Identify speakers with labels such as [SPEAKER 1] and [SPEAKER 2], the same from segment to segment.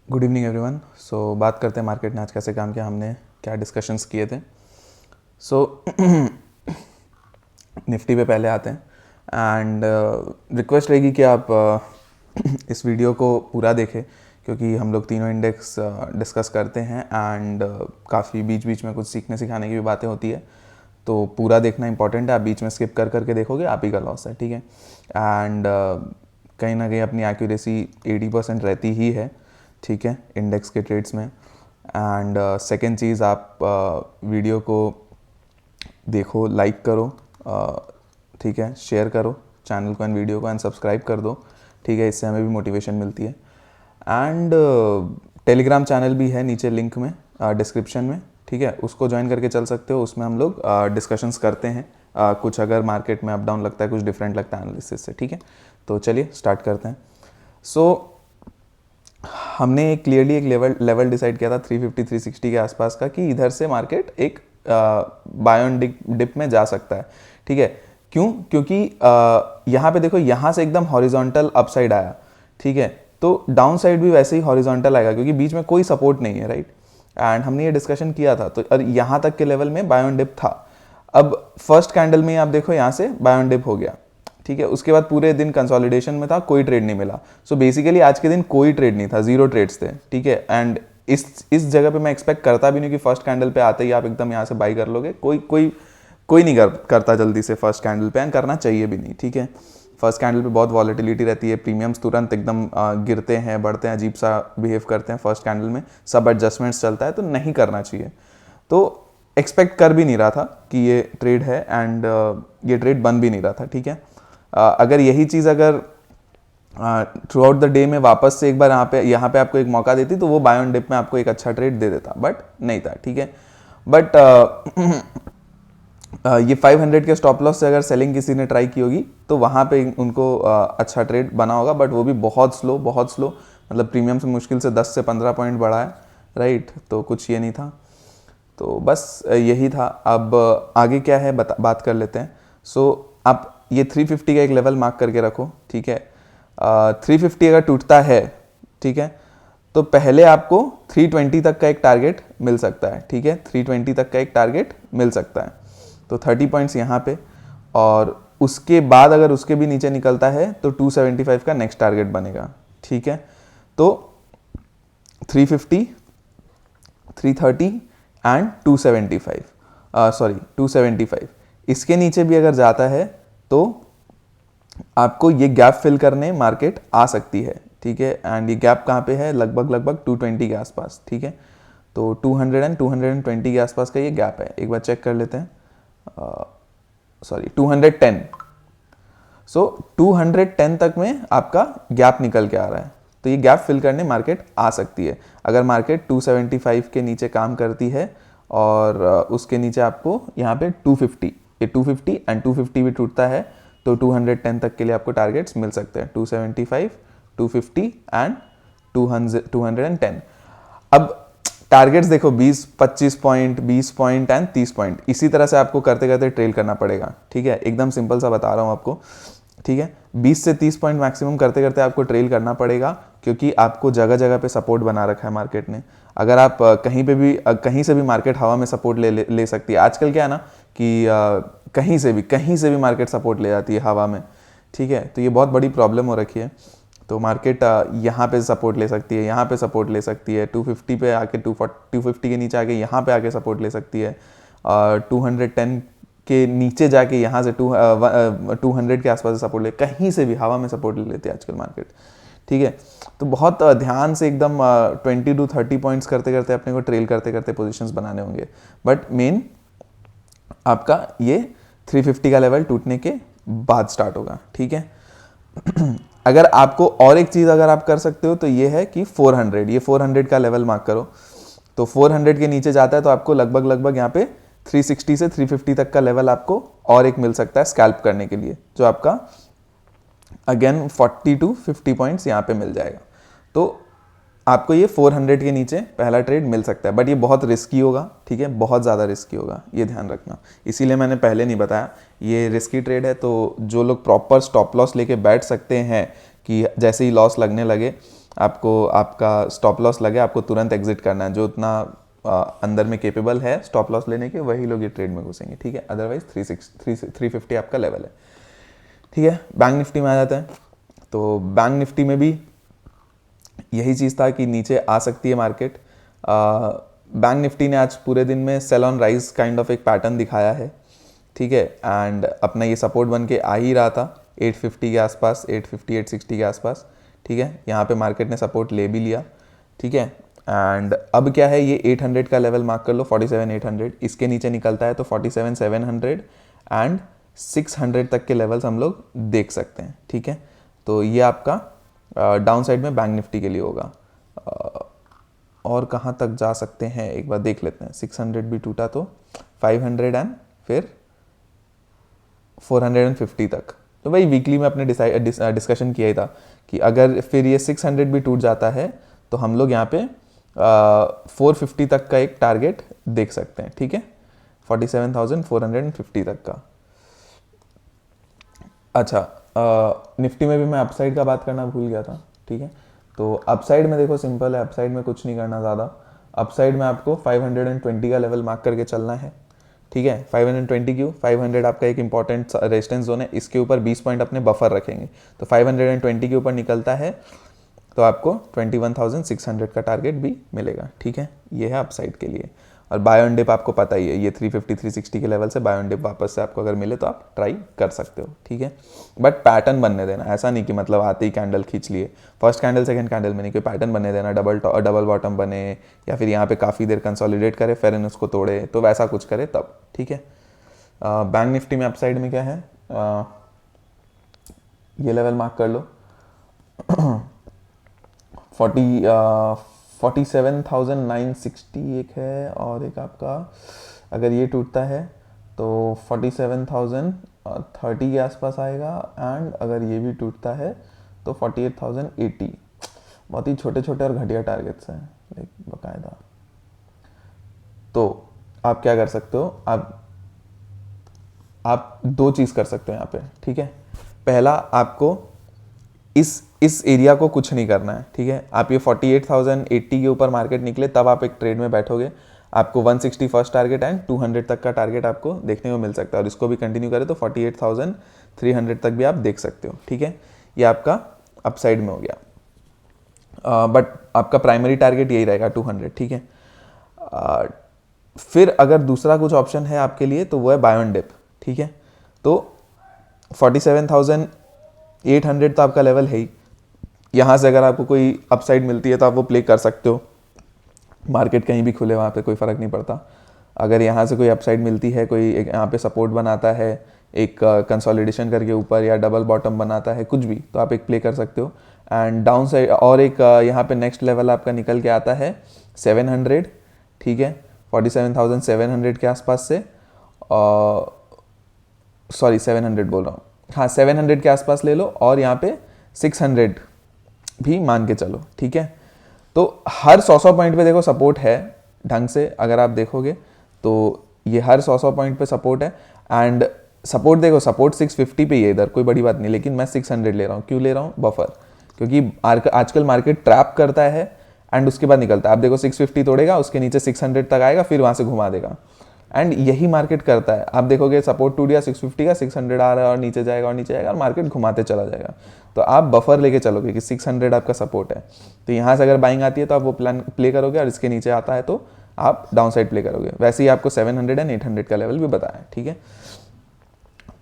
[SPEAKER 1] Good evening everyone. सो बात करते हैं मार्केट ने आज कैसे काम किया, हमने क्या डिस्कशंस किए थे। सो निफ्टी पे पहले आते हैं एंड रिक्वेस्ट रहेगी कि आप इस वीडियो को पूरा देखें क्योंकि हम लोग तीनों इंडेक्स डिस्कस करते हैं एंड काफ़ी बीच बीच में कुछ सीखने सिखाने की भी बातें होती है, तो पूरा देखना इंपॉर्टेंट है। आप बीच में स्किप कर करके देखोगे आप ही का लॉस है, ठीक है। एंड कहीं ना कहीं अपनी एक्यूरेसी 80% रहती ही है, ठीक है, इंडेक्स के ट्रेड्स में। एंड सेकेंड चीज़, आप वीडियो को देखो, लाइक करो, ठीक है, शेयर करो चैनल को एंड वीडियो को एंड सब्सक्राइब कर दो, ठीक है, इससे हमें भी मोटिवेशन मिलती है। एंड टेलीग्राम चैनल भी है नीचे लिंक में डिस्क्रिप्शन में, ठीक है, उसको ज्वाइन करके चल सकते हो। उसमें हम लोग डिस्कशंस करते हैं, कुछ अगर मार्केट में अप डाउन लगता है, कुछ डिफरेंट लगता है एनालिसिस से, ठीक है। तो चलिए स्टार्ट करते हैं। सो हमने क्लियरली एक लेवल डिसाइड किया था 350 360 के आसपास का, कि इधर से मार्केट एक बाय ऑन डिप में जा सकता है, ठीक है। क्यों? क्योंकि यहाँ पे देखो, यहाँ से एकदम हॉरिजॉन्टल अपसाइड आया, ठीक है, तो डाउन साइड भी वैसे ही हॉरिजॉन्टल आएगा क्योंकि बीच में कोई सपोर्ट नहीं है, राइट। एंड हमने ये डिस्कशन किया था, तो यहाँ तक के लेवल में बाय ऑन डिप था। अब फर्स्ट कैंडल में आप देखो यहाँ से बाय ऑन डिप हो गया, ठीक है। उसके बाद पूरे दिन कंसोलिडेशन में था, कोई ट्रेड नहीं मिला। सो बेसिकली आज के दिन कोई ट्रेड नहीं था, जीरो ट्रेड्स थे, ठीक है। एंड इस जगह पे मैं एक्सपेक्ट करता भी नहीं कि फर्स्ट कैंडल पे आते ही आप एकदम यहाँ से बाई कर लोगे। कोई नहीं करता जल्दी से फर्स्ट कैंडल पे, एंड करना चाहिए भी नहीं, ठीक है। फर्स्ट कैंडल पे बहुत वॉलेटिलिटी रहती है, प्रीमियम्स तुरंत एकदम गिरते हैं, बढ़ते हैं, अजीब सा बिहेव करते हैं फर्स्ट कैंडल में, सब एडजस्टमेंट्स चलता है, तो नहीं करना चाहिए। तो एक्सपेक्ट कर भी नहीं रहा था कि ये ट्रेड है, एंड ये ट्रेड बन भी नहीं रहा था, ठीक है। अगर यही चीज़ अगर थ्रू आउट द डे में वापस से एक बार यहाँ पे आपको एक मौका देती, तो वो बाय ऑन डिप में आपको एक अच्छा ट्रेड दे देता, बट नहीं था, ठीक है। बट ये 500 के स्टॉप लॉस से अगर सेलिंग किसी ने ट्राई की होगी तो वहाँ पे उनको अच्छा ट्रेड बना होगा, बट वो भी बहुत स्लो, मतलब प्रीमियम से मुश्किल से 10 से 15 पॉइंट बढ़ा है, राइट। तो कुछ ये नहीं था, तो बस यही था। अब आगे क्या है बात कर लेते हैं। सो आप ये 350 का एक लेवल मार्क करके रखो, ठीक है। 350 अगर टूटता है, ठीक है, तो पहले आपको 320 तक का एक टारगेट मिल सकता है, ठीक है। 320 तक का एक टारगेट मिल सकता है, तो 30 पॉइंट्स यहाँ पे, और उसके बाद अगर उसके भी नीचे निकलता है तो 275 का नेक्स्ट टारगेट बनेगा, ठीक है। तो 350, 330 एंड 275, इसके नीचे भी अगर जाता है तो आपको ये गैप फिल करने मार्केट आ सकती है, ठीक है। एंड ये गैप कहाँ पे है? लगभग 220 के आसपास, ठीक है। तो 200 एंड 220 के आसपास का ये गैप है, एक बार चेक कर लेते हैं। 210। सो 210 तक में आपका गैप निकल के आ रहा है, तो ये गैप फिल करने मार्केट आ सकती है। अगर मार्केट 275 के नीचे काम करती है और उसके नीचे आपको यहाँ पे 250 एंड 250 भी टूटता है, तो 210 तक के लिए आपको टारगेट्स मिल सकते हैं, 275, 250 एंड 210। अब टारगेट्स देखो 20, 25 पॉइंट, 20 पॉइंट एंड 30 पॉइंट, इसी तरह से आपको करते करते ट्रेल करना पड़ेगा, ठीक है। एकदम सिंपल सा बता रहा हूँ आपको, ठीक है। 20 से 30 पॉइंट मैक्सिमम करते करते आपको ट्रेल करना पड़ेगा, क्योंकि आपको जगह जगह पे सपोर्ट बना रखा है मार्केट ने। अगर आप कहीं से भी मार्केट हवा में सपोर्ट ले सकती है। आजकल क्या है ना कि कहीं से भी मार्केट सपोर्ट ले जाती है हवा में, ठीक है। तो ये बहुत बड़ी प्रॉब्लम हो रखी है। तो मार्केट यहाँ पे सपोर्ट ले सकती है, यहाँ पे सपोर्ट ले सकती है, 250 पे आके 250 के नीचे आके यहाँ पे आके सपोर्ट ले सकती है, 210 के नीचे जाके यहाँ से 200 के आसपास सपोर्ट ले, कहीं से भी हवा में सपोर्ट ले लेती है आजकल मार्केट, ठीक है। तो बहुत ध्यान से एकदम 20 to 30 पॉइंट्स करते करते अपने को ट्रेल करते करते पोजिशंस बनाने होंगे। बट मेन आपका ये 350 का लेवल टूटने के बाद स्टार्ट होगा, ठीक है। अगर आपको और एक चीज़ अगर आप कर सकते हो तो ये है कि 400 का लेवल मार्क करो। तो 400 के नीचे जाता है तो आपको लगभग यहाँ पे 360 से 350 तक का लेवल आपको और एक मिल सकता है स्कैल्प करने के लिए, जो आपका अगेन 40 to 50 पॉइंट्स यहाँ पे मिल जाएगा। तो आपको ये 400 के नीचे पहला ट्रेड मिल सकता है, बट ये बहुत रिस्की होगा, ठीक है, बहुत ज़्यादा रिस्की होगा, ये ध्यान रखना। इसीलिए मैंने पहले नहीं बताया, ये रिस्की ट्रेड है। तो जो लोग प्रॉपर स्टॉप लॉस लेके बैठ सकते हैं कि जैसे ही लॉस लगने लगे आपको आपका स्टॉप लॉस लगे आपको तुरंत एग्जिट करना है। जो उतना अंदर में केपेबल है स्टॉप लॉस लेने के वही लोग ये ट्रेड में घुसेंगे, ठीक है। अदरवाइज 350 आपका लेवल है, ठीक है। बैंक निफ्टी में आ जाते हैं। तो बैंक निफ्टी में भी यही चीज़ था कि नीचे आ सकती है मार्केट। बैंक निफ्टी ने आज पूरे दिन में sell on rise kind of एक पैटर्न दिखाया है, ठीक है। एंड अपना ये सपोर्ट बन के आ ही रहा था 850 के आसपास, 850 860 के आसपास, ठीक है। यहाँ पे मार्केट ने सपोर्ट ले भी लिया, ठीक है। एंड अब क्या है, ये 800 का लेवल मार्क कर लो, 47,800। इसके नीचे निकलता है तो 47,700 एंड 600 तक के लेवल्स हम लोग देख सकते हैं, ठीक है। तो ये आपका डाउन साइड में बैंक निफ्टी के लिए होगा। और कहाँ तक जा सकते हैं एक बार देख लेते हैं। 600 भी टूटा तो 500 एंड फिर 450 तक। तो वही वीकली में अपने डिस्कशन किया ही था कि अगर फिर ये 600 भी टूट जाता है तो हम लोग यहाँ पे 450 तक का एक टारगेट देख सकते हैं, ठीक है। 47,450 तक का। अच्छा, निफ्टी में भी मैं अपसाइड का बात करना भूल गया था, ठीक है। तो अपसाइड में देखो सिंपल है, अपसाइड में कुछ नहीं करना ज़्यादा। अपसाइड में आपको 520 का लेवल मार्क करके चलना है, ठीक है। 520 क्यों, 500 आपका एक इंपॉर्टेंट रेजिस्टेंस जोन है, इसके ऊपर 20 पॉइंट अपने बफर रखेंगे। तो 520 के ऊपर निकलता है तो आपको 21,600 का टारगेट भी मिलेगा, ठीक है। ये है अपसाइड के लिए। और बाय ऑन डिप आपको पता ही है, ये 350 360 के लेवल से बाय ऑन डिप वापस से आपको अगर मिले तो आप ट्राई कर सकते हो, ठीक है। बट पैटर्न बनने देना, ऐसा नहीं कि मतलब आते ही कैंडल खींच लिए, फर्स्ट कैंडल सेकंड कैंडल में नहीं, कोई पैटर्न बनने देना, डबल बॉटम बने या फिर यहाँ पे काफ़ी देर कंसोलिडेट करे फिर उसको तोड़े, तो वैसा कुछ करे तब, ठीक है। बैंक निफ्टी में अपसाइड में क्या है, ये लेवल मार्क कर लो 47,960 एक है, और एक आपका अगर ये टूटता है तो 47,030 के आसपास आएगा, एंड अगर ये भी टूटता है तो 48,080। बहुत ही छोटे छोटे और घटिया टारगेट्स हैं लाइक बाकायदा। तो आप क्या कर सकते हो, आप दो चीज़ कर सकते हो यहाँ पे, ठीक है। पहला, आपको इस एरिया को कुछ नहीं करना है, ठीक है। आप ये 48,080 के ऊपर मार्केट निकले तब आप एक ट्रेड में बैठोगे, आपको 160 फर्स्ट टारगेट एंड 200 तक का टारगेट आपको देखने को मिल सकता है, और इसको भी कंटिन्यू करें तो 48,300 तक भी आप देख सकते हो, ठीक है। ये आपका अपसाइड में हो गया। बट आपका प्राइमरी टारगेट यही रहेगा 200, ठीक है। फिर अगर दूसरा कुछ ऑप्शन है आपके लिए तो वो है बाय ऑन डिप, ठीक है। तो 47,800 तो आपका लेवल है ही, यहाँ से अगर आपको कोई अपसाइड मिलती है तो आप वो प्ले कर सकते हो, मार्केट कहीं भी खुले वहाँ पे कोई फ़र्क नहीं पड़ता। अगर यहाँ से कोई अपसाइड मिलती है, कोई एक यहाँ पे सपोर्ट बनाता है एक कंसोलिडेशन करके ऊपर, या डबल बॉटम बनाता है, कुछ भी, तो आप एक प्ले कर सकते हो। एंड डाउन साइड और एक यहाँ पे नेक्स्ट लेवल आपका निकल के आता है 700, ठीक है। 47,700 के आसपास से, सॉरी 700 बोल रहा हूँ, हाँ 700 के आसपास ले लो, और यहाँ पे 600 भी मान के चलो, ठीक है। तो हर 100 पॉइंट पे देखो सपोर्ट है ढंग से, अगर आप देखोगे तो ये हर 100 पॉइंट पे सपोर्ट है। एंड सपोर्ट देखो, सपोर्ट 650 पे ही है इधर, कोई बड़ी बात नहीं, लेकिन मैं 600 ले रहा हूँ, क्यों ले रहा हूँ, बफर, क्योंकि आजकल मार्केट ट्रैप करता है एंड उसके बाद निकलता है। आप देखो 650 तोड़ेगा, उसके नीचे 600 तक आएगा, फिर वहाँ से घुमा देगा, एंड यही मार्केट करता है। आप देखोगे सपोर्ट टूट गया 650 का, 600 आ रहा है और नीचे जाएगा और नीचे जाएगा, और मार्केट घुमाते चला जाएगा। तो आप बफर लेके चलोगे कि 600 आपका सपोर्ट है, तो यहाँ से अगर बाइंग आती है तो आप वो प्लान प्ले करोगे, और इसके नीचे आता है तो आप डाउन साइड प्ले करोगे। वैसे ही आपको 700 एंड 800 का लेवल भी बताया है, ठीक है।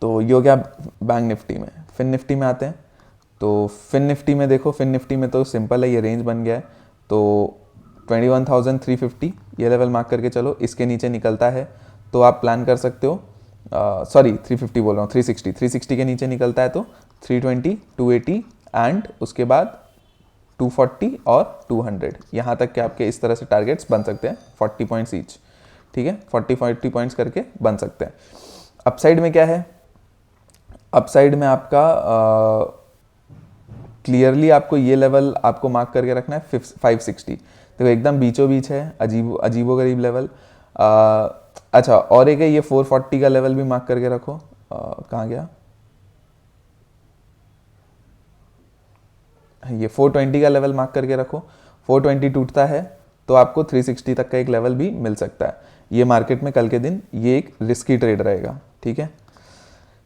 [SPEAKER 1] तो ये हो गया बैंक निफ्टी में। फिन निफ्टी में आते हैं। तो फिन निफ्टी में देखो, फिन निफ्टी में तो सिंपल है, ये रेंज बन गया है, तो 21,350 ये लेवल मार्क करके चलो, इसके नीचे निकलता है तो आप प्लान कर सकते हो, सॉरी 350 बोल रहा हूँ, 360 के नीचे निकलता है तो 320 280 एंड उसके बाद 240 और 200, यहाँ तक के आपके इस तरह से टारगेट्स बन सकते हैं, 40 पॉइंट्स ईच, ठीक है। 40 पॉइंट्स करके बन सकते हैं। अपसाइड में क्या है, अपसाइड में आपका क्लियरली आपको ये लेवल आपको मार्क करके रखना है 560, देखो एकदम बीचों बीच है, अजीबो गरीब लेवल। अच्छा, और एक है ये 440 का लेवल भी मार्क करके रखो, कहाँ गया ये 420 का लेवल मार्क करके रखो। 420 टूटता है तो आपको 360 तक का एक लेवल भी मिल सकता है। ये मार्केट में कल के दिन ये एक रिस्की ट्रेड रहेगा, ठीक है,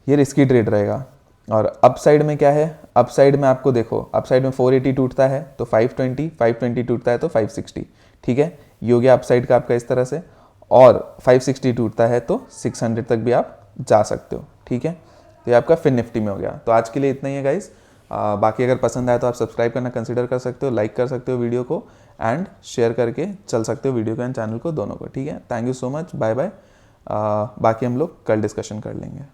[SPEAKER 1] ये रिस्की ट्रेड रहेगा। और अप साइड में क्या है, अप साइड में आपको देखो, अप साइड में 480 टूटता है तो 520, 520 टूटता है तो 560, ठीक है, ये हो गया अप साइड का आपका इस तरह से। और 560 टूटता है तो 600 तक भी आप जा सकते हो, ठीक है। तो ये आपका फिन निफ्टी में हो गया। तो आज के लिए इतना ही है गाइस। बाकी अगर पसंद आए तो आप सब्सक्राइब करना कंसिडर कर सकते हो, लाइक कर सकते हो वीडियो को, एंड शेयर करके चल सकते हो वीडियो को एंड चैनल को, दोनों को, ठीक है। Thank you so much, bye bye. बाकी हम लोग कल डिस्कशन कर लेंगे।